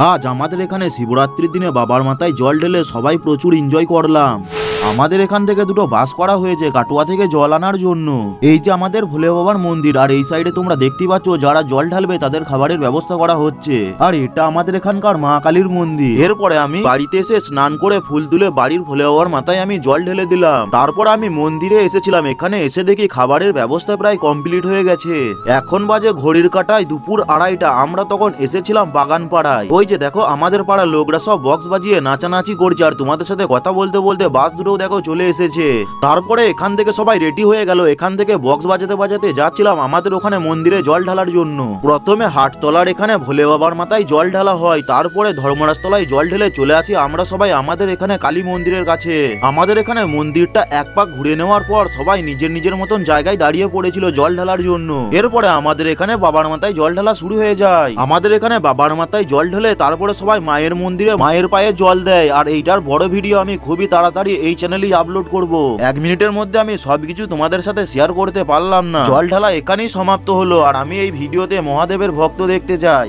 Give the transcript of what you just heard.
আজ আমাদের এখানে শিবরাত্রির দিনে বাবার মাথায় জল ঢেলে সবাই প্রচুর এনজয় করলাম। আমাদের এখান থেকে দুটো বাস করা হয়েছে কাটুয়া থেকে জল আনার জন্য। এই যে আমাদের ভোলে বাবার মন্দির, আর এই সাইডে তোমরা দেখতে পাচ্ছ যারা জল ঢালবে তাদের খাবারের ব্যবস্থা করা হচ্ছে। আর এটা আমাদের এখানকার মা কালীর মন্দির। এরপরে আমি বাড়িতে এসে স্নান করে ফুল তুলে বাড়ির ভোলে বাবার মাথায় আমি জল ঢেলে দিলাম। তারপর আমি মন্দিরে এসেছিলাম, এখানে এসে দেখি খাবারের ব্যবস্থা প্রায় কমপ্লিট হয়ে গেছে। এখন বাজে ঘড়ির কাঁটায় দুপুর 2:30। আমরা তখন এসেছিলাম বাগান পাড়ায়। ওই যে দেখো আমাদের পাড়ার লোকরা সব বক্স বাজিয়ে নাচানাচি করছে, আর তোমাদের সাথে কথা বলতে বলতে বাস দুটো দেখো চলে এসেছে। তারপরে এখান থেকে সবাই রেডি হয়ে গেল। এখান থেকে বক্স বাজাতে বাজাতে যাচ্ছিলাম আমাদের ওখানে মন্দিরে জল ঢালার জন্য। প্রথমে হাটতলার এখানে ভোলে বাবার মাথায় জল ঢালা হয়, তারপরে ধর্মরাজতলায় জল ঢেলে চলে আসি আমরা সবাই আমাদের এখানে কালী মন্দিরের কাছে। আমাদের এখানে মন্দিরটা এক পাক ঘুরে নেওয়ার পর সবাই নিজের নিজের মতন জায়গায় দাঁড়িয়ে পড়েছিল জল ঢালার জন্য। এরপরে আমাদের এখানে বাবার মাথায় জল ঢালা শুরু হয়ে যায়। আমাদের এখানে বাবার মাথায় জল ঢেলে তারপরে সবাই মায়ের মন্দিরে মায়ের পায়ে জল দেয়। আর এইটার বড় ভিডিও আমি খুবই তাড়াতাড়ি এই চ্যানেলেই আপলোড করব। 1 মিনিটের মধ্যে আমি সবকিছু তোমাদের সাথে শেয়ার করতে পারলাম না। জল ঢালা এখানেই সমাপ্ত হলো, আর আমি এই ভিডিওতে মহাদেবের ভক্ত দেখতে চাই।